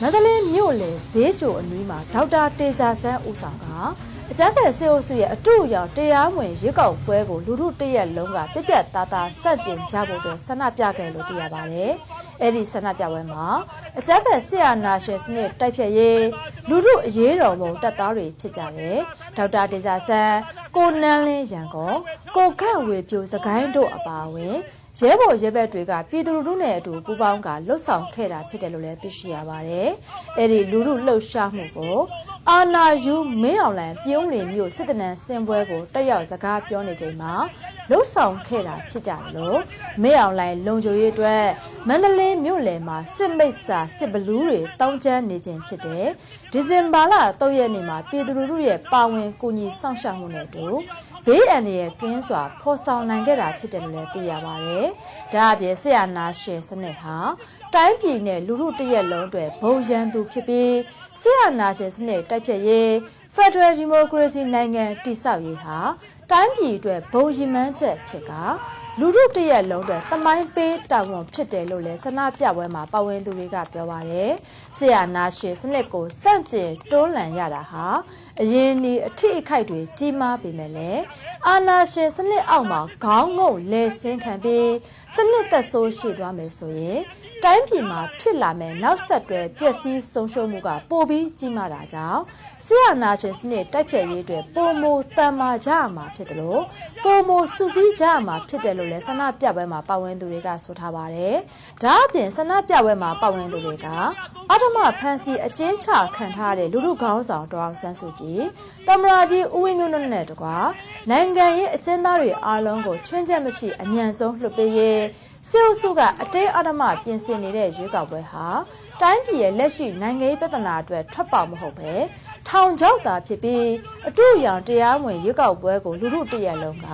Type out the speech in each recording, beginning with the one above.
မန္တလေးမြို့လေဈေးချိုအနီးမှာဒေါက်တာတေဇာဆန်းဦးဆောင်ကအကြမ်းဖက်စစ်အုပ်စုရဲ့အတူရောင်တရားဝင်ရွေးကောက်ပွဲကိုလူထုတရက်လုံးကပြက်ပြက်သားသားစတင်ကြဖို့အတွက်ဆန္ဒပြခဲ့လို့သိရပါတယ်။အဲ့ဒီဆန္ဒပြပွဲမှာအကြမ်းဖက်ဆရာနာရှင်စနစ်တိုက်ဖြတ်ရေးလူထုအရေးတော်ပုံတပ်သားတွေဖြစ်ကြတယ်။ဒေါက်တာတေဇာဆန်းကိုနန်းလင်းရန်ကုန်ကိုခန့်ဝေပြိုစကိုင်းတို့အပါအဝင်ရဲဘော်ရဲဘက်တွေကပြည်သူလူထုနဲ့အတူပူးပေါင်းကလှုပ်ဆောင်ခဲ့တာဖြစ်တယ်လို့လည်းသိရှိရပါတယ်။အဲ့ဒီလူထုလှုပ်ရှားမှုကိုအာနာယူမင်းအောင်လှိုင်ပြုံးလင်မြို့စစ်တနန်းစင်ပွဲကိုတက်ရောက်စကားပြောနေချိန်မှာလှုပ်ဆောင်ခဲ့တာဖြစ်ကြတယ်လို့မင်းအောင်လှိုင်လုံခြုံရေးအတွက်မန္တလေးမြို့လယ်မှာစစ်မိတ်ဆာစစ်ဘလူးတွေတောင်းကျမ်းနေခြင်းဖြစ်တယ်။ဒီဇင်ဘာလ3ရက်နေ့မှာပြည်သူလူထုရဲ့ပါဝင်ကူညီဆောင်ရှောက်မှုနဲ့အတူဘေးအန္တရာယ်ကင်းစွာဖော်ဆောင်နိုင်ခဲ့တာဖြစ်တယ်လို့လည်းသိရပါတယ်။ဒါအပြင်ဆရာနာရှင်စနစ်ဟာတိုင်းပြည်နဲ့လူထုတရက်လုံးအတွက်ဘုံရန်သူဖြစ်ပြီးဆရာနာရှင်စနစ်တိုက်ဖြတ်ရေး Federal Democracy နိုင်ငံတည်ဆောက်ရေးဟာတိုင်းပြည်အတွက်ဘုံရည်မှန်းချက်ဖြစ်ကလူထုတရက်လုံးအတွက်သမိုင်းပေးတာဝန်ဖြစ်တယ်လို့လည်းဆန္ဒပြပွဲမှာပါဝင်သူတွေကပြောပါတယ်။ဆရာနာရှင်စနစ်ကိုစန့်ကျင်တွန်းလှန်ရတာဟာအရင်ဒီအထိအခိုက်တွေကြီးမားပေမဲ့လည်းအာနာရှင်စနစ်အောက်မှာခေါင်းငုံလဲဆင်းခံပြီးစနစ်သက်ဆိုးရှိသွားမယ်ဆိုရင်တိုင်းပြည်မှာဖြစ်လာမယ့်နောက်ဆက်တွဲပျက်စီးဆုံးရှုံးမှုကပိုပြီးကြီးမားတာကြောင့်ဆရာနာရှင်စနစ်တိုက်ဖြတ်ရေးအတွက်ပုံမတန်မာကြရမှာဖြစ်တယ်လို့ပုံမစုစည်းကြရမှာဖြစ်တယ်လို့လည်းဆန္ဒပြပွဲမှာပါဝင်သူတွေကဆိုထားပါတယ်။ဒါအပြင်ဆန္ဒပြပွဲမှာပါဝင်သူတွေကအဓမ္မဖန်စီအကျဉ်းချခံထားတဲ့လူထုခေါင်းဆောင်ဒေါအောင်ဆန်းစုကြည်တမရာကြီးဦးဝင်းမျိုးတို့နဲ့တကွာနိုင်ငံရေးအကျဉ်းသားတွေအားလုံးကိုချွင်းချက်မရှိအမြန်ဆုံးလွှတ်ပေးရေးစစ်အုပ်စုကအတင်းအဓမ္မပြင်ဆင်နေတဲ့ရွေးကောက်ပွဲဟာတိုင်းပြည်ရဲ့လက်ရှိနိုင်ငံရေးပြဿနာအတွက်ထွက်ပေါက်မဟုတ်ပဲထောင်ချောက်သာဖြစ်ပြီးအတူရောင်တရားဝင်ရွေးကောက်ပွဲကိုလူထုတရက်လုံးက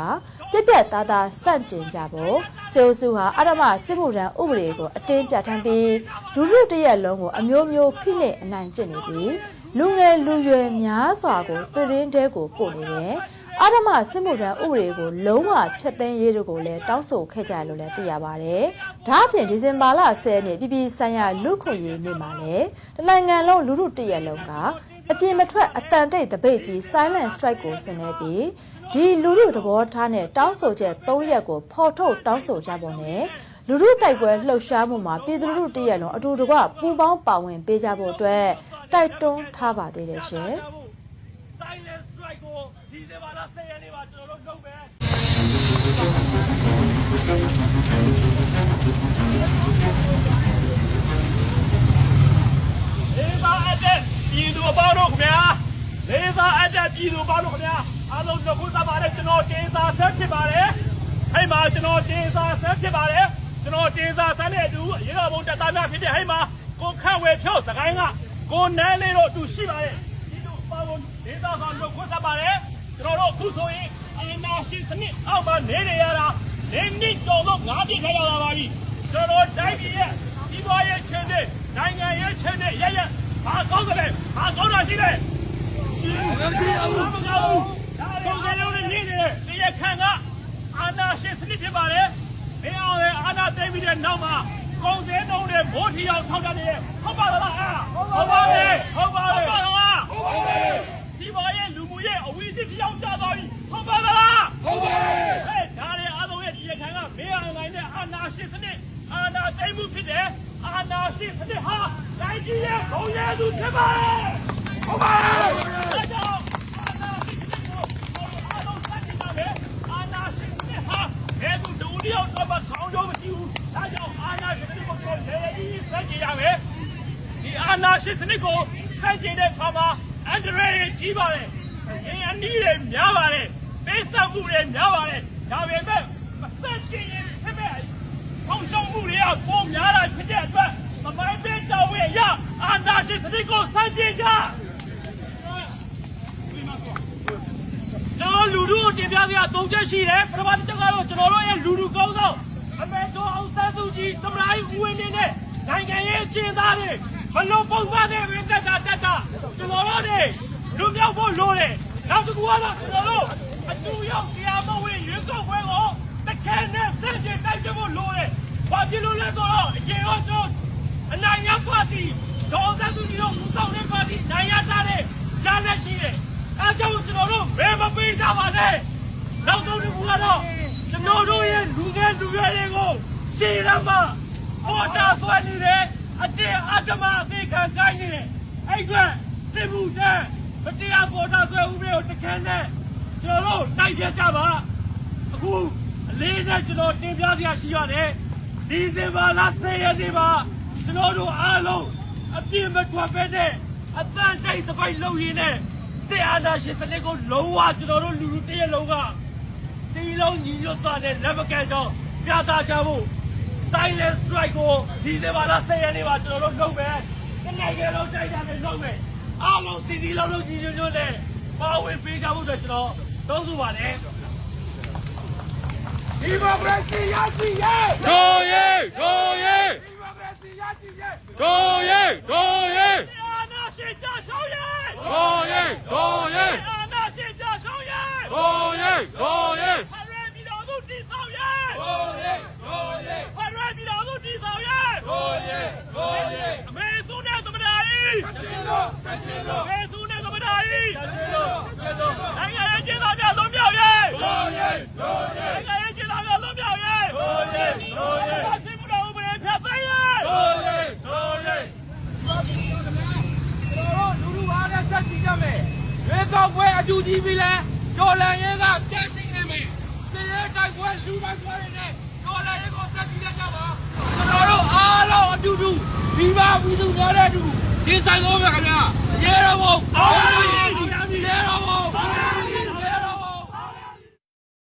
ပြက်ပြက်သားသားစန့်ကျင်ကြဖို့စစ်အုပ်စုဟာအဓမ္မစစ်မှုထမ်းဥပဒေကိုအတင်းပြဋ္ဌာန်းပြီးလူထုတရက်လုံးကိုအမျိုးမျိုးဖိနှိပ်အနိုင်ကျင့်နေပြီးလူငယ်လူရွယ်များစွာကိုတရင်တဲကိုပို့နေတယ်အဓမ္မစစ်မှုထမ်းဥပဒေကိုလုံးဝဖျက်သိမ်းရေးတို့ကိုလည်းတောင်းဆိုခဲ့ကြတယ်လို့လည်းသိရပါတယ်။ဒါအပြင်ဒီဇင်ဘာလ10ရက်နေ့ပြည်ပဆိုင်ရာလူခွင့်ရေးနေ့မှာလည်းတနိုင်ငံလုံးလူထုတရက်လုံးကအပြင်းမထွက်အတန်တိတ်တပိတ်ကြီး Silent Strike ကိုဆင်နွှဲပြီးဒီလူထုသဘောထားနဲ့တောင်းဆိုချက်3ရက်ကိုဖော်ထုတ်တောင်းဆိုကြဖို့နဲ့လူထုတိုက်ပွဲလှုပ်ရှားမှုမှာပြည်သူလူထုတရက်လုံးအတူတကွပူးပေါင်းပါဝင်ပေးကြဖို့အတွက်တိုက်တွန်းထားပါသေးတယ်ရှင်။ Silent Strike ကိုဒီဇင်ဘာလ10ရက်နေ့မှာကျွန်တော်တို့လုပ်မယ်လေးစားအပ်တဲ့ပြည်သူအပေါင်းတို့ခင်ဗျာလေးစားအပ်တဲ့ပြည်သူအပေါင်းတို့ခင်ဗျာအားလုံးတို့ခုစားပါတယ်ကျွန်တော်တင်စားဆက်ဖြစ်ပါတယ်အဲ့မှာကျွန်တော်တင်စားဆက်ဖြစ်ပါတယ်ကျွန်တော်တင်စားဆက်နဲ့အတူရေတော်ဘုံတက်သားများဖြစ်တဲ့ဟိမှာကိုခန့်ဝေဖြို့စကိုင်းကကိုနန်းလေးတို့အတူရှိပါတယ်ဒီတို့ပါဝင်ဒေသဆောင်တို့ခုစားပါတယ်ကျွန်တော်တို့အခုဆိုရင်အာဏာရှင်စနစ်အောက်မှာနေရတာနေနစ်တော်တော့9ပြည့်ခဲ့ရတာပါပြီကျွန်တော်တိုင်းပြည်ရဲ့ဒီဘွားရဲ့ချင်းတဲ့နိုင်ငံရဲ့ချင်းတဲ့ရရဘာကောင်းကြလဲဘာကောင်းတာရှိလဲမရှိဘူးမကောင်းဘူးဒါလည်းလုံးနေနေတယ်ဒီရခန့်ကအာဏာရှင်စနစ်ဖြစ်ပါတယ်မင်းအောင်လည်းအာဏာသိမ်းပြီးတဲ့နောက်မှာကုန်စည်နှုန်းတွေမိုးထီအောင်ထောက်ထားနေတယ်ဟုတ်ပါလားဟုတ်ပါရဲ့ဟုတ်ပါရဲ့ဟုတ်ပါလားဟုတ်ပါရဲ့စီးပွားရေးလူမှုရေးအဝီးစစ်ပြောင်းကြသွားပြီဟုတ်ပါလားဟုတ်ပါရဲ့ဟဲ့ဒါလည်းအားလုံးရဲ့ဒီရခန့်ကမင်းအောင်နိုင်တဲ့အာဏာရှင်စနစ်အာဏာသိမ်းမှုဖြစ်တယ်အာဏာရှင်စနစ်ဟာတိုင်းပြည်ရဲ့ဘုံရည်သူဖြစ်ပါတယ်ဟုတ်ပါရဲ့ဒါကြောင့်အာဏာရှင်စနစ်ကိုအားလုံးစတင်ပါမယ်အာဏာရှင်စနစ်ဟာဘယ်သူဒူတယောက်တော့မခေါင်းတော့မရှိဘူးဒါကြောင့်အာဏာရှင်စနစ်ကိုကျွန်တော်ရေးစကြရမယ်ဒီအာဏာရှင်စနစ်ကိုစတင်တဲ့အခါမှာအန်ဒရယ်ကြီးပါတယ်အန်ဒီတွေများပါတယ်ပေးဆက်မှုတွေများပါတယ်ဒါပေမဲ့မဆက်ရှင်ရင်ဖြစ်မဲ့ထုံရှုံမှုတွေကပုံများတာဖြစ်တဲ့အတွက်သမိုင်းပေးတော်ဝေရအာဏာရှင်စနစ်ကိုစတင်ကြကျွန်တော်လူထုကိုတင်ပြစရာ၃ချက်ရှိတယ်ပထမတစ်ချက်ကတော့ကျွန်တော်တို့ရဲ့လူထုကောင်းဆောင်အမေတော်အောင်ဆန်းစုကြည်သမ္မတဦးဝင်းမြင့်နဲ့နိုင်ငံရေးအကျဉ်းသားတွေဘလို့ပုံစံနဲ့ဝင်တက်တာကျွန်တော်တို့တွေလူမြောက်ဖို့လိုတယ်နောက်တစ်ခုကတော့ကျွန်တော်တို့အတူရောက်တရားမဝင်ရွေးကောက်ပွဲကိုတခဲနဲ့ဆက်ကျင်တိုက်ပြဖို့လိုတယ်ဘာဖြစ်လို့လဲဆိုတော့အရင်ကကျွန်တော်အနိုင်ရပါတီ ဒေါ်သားသူကြီးတို့ဦးဆောင်တဲ့ပါတီနိုင်ရထားတဲ့ဂျာလက်ရှိတယ်အဲကြောင့်ကျွန်တော်တို့ဘယ်မပေးကြပါနဲ့နောက်ဆုံးတစ်ခုကတော့ကျွန်တော်တို့ရဲ့လူငယ်လူရွယ်တွေကိုရှေ့ရမှာပေါ်တာဆွဲနေတယ်အတင်းအဓမ္မအသေးခံကိုင်းနေတယ်အဲ့ကွစစ်မှုတန်းမတရားပေါ်တာဆွဲဦးမျိုးတခဲနဲ့ကျွန်တော်တို့တိုက်ပြကြပါအခုအလေးနဲ့ကျွန်တော်တင်ပြစရာရှိရတယ်ဒီဇင်ဘာလ10 ရက်နေ့မှာကျွန်တော်တို့အားလုံးအပြည့်မထွက်ပဲနဲ့အတန်တိုက်သပိတ်လုပ်ရင်းနဲ့စစ်အာဏာရှင်စနစ်ကိုလုံးဝကျွန်တော်တို့လူလူတရက်လုံးကစီလုံးညီညွတ်သွားတဲ့လက်မကန်ကြောင်းပြသကြဖို့ silent strike ကိုဒီဇင်ဘာလ10 ရက်နေ့မှာကျွန်တော်တို့လုပ်မယ်။ဒီနိုင်ငံလုံးတိုက်ကြတယ်လုပ်မယ်။အားလုံးစီလုံးလုံးညီညွတ်နဲ့ပါဝင်ပေးကြဖို့အတွက်ကျွန်တော်တောင်းဆိုပါတယ်။ဒီမိုကရေစီရရှိရဲ့ တို့ရဲ့တို့ရဲ့ ဒီမိုကရေစီရရှိရဲ့ တို့ရဲ့တို့ရဲ့ အာဏာရှင်ကြဆောင်ရဲ့ တို့ရဲ့တို့ရဲ့ အာဏာရှင်ကြဆောင်ရဲ့ တို့ရဲ့တို့ရဲ့ ဖရယ်ပြည်တော်စုတည်ဆောင်ရဲ့ တို့ရဲ့တို့ရဲ့ ဖရယ်ပြည်တော်စုတည်ဆောင်ရဲ့ တို့ရဲ့တို့ရဲ့ အမေစုနဲ့သမ္မတကြီး ချက်ချင်းတို့ချက်ချင်းတို့ အမေစုနဲ့သမ္မတကြီး ချက်ချင်းတို့ချက်ချင်းတို့ နိုင်ငံရေးကျေးဇူးများလုံးမြောက်ရဲ့ တို့ရဲ့တို့ရဲ့ နိုင်ငံရေးကျေးဇူးများလုံးမြောက်ရဲ့ တို့ရဲ့တို့ရဲ့ စစ်မှုတော်ဥပဒေဖြတ်သိမ်းရဲ့ တို့ရဲ့တို့ရဲ့ လူလူအားနဲ့ဆက်ကြည့်ကြမယ်ရွေးကောက်ပွဲအတူကြီးပြီလဲဒေါ်လာရဲကဆက်ရှိနေမယ်စည်ရဲတိုက်ပွဲလူတိုက်ပွဲတွေနဲ့ဒေါ်လာရဲကိုဆက်ကြည့်ကြပါကျွန်တော်တို့အားလုံးအတူတူဒီပါပြည်သူများတဲ့အတူဒီဆိုင်ကောပဲခင်ဗျာရဲတော်ဘုံအားလုံးရဲတော်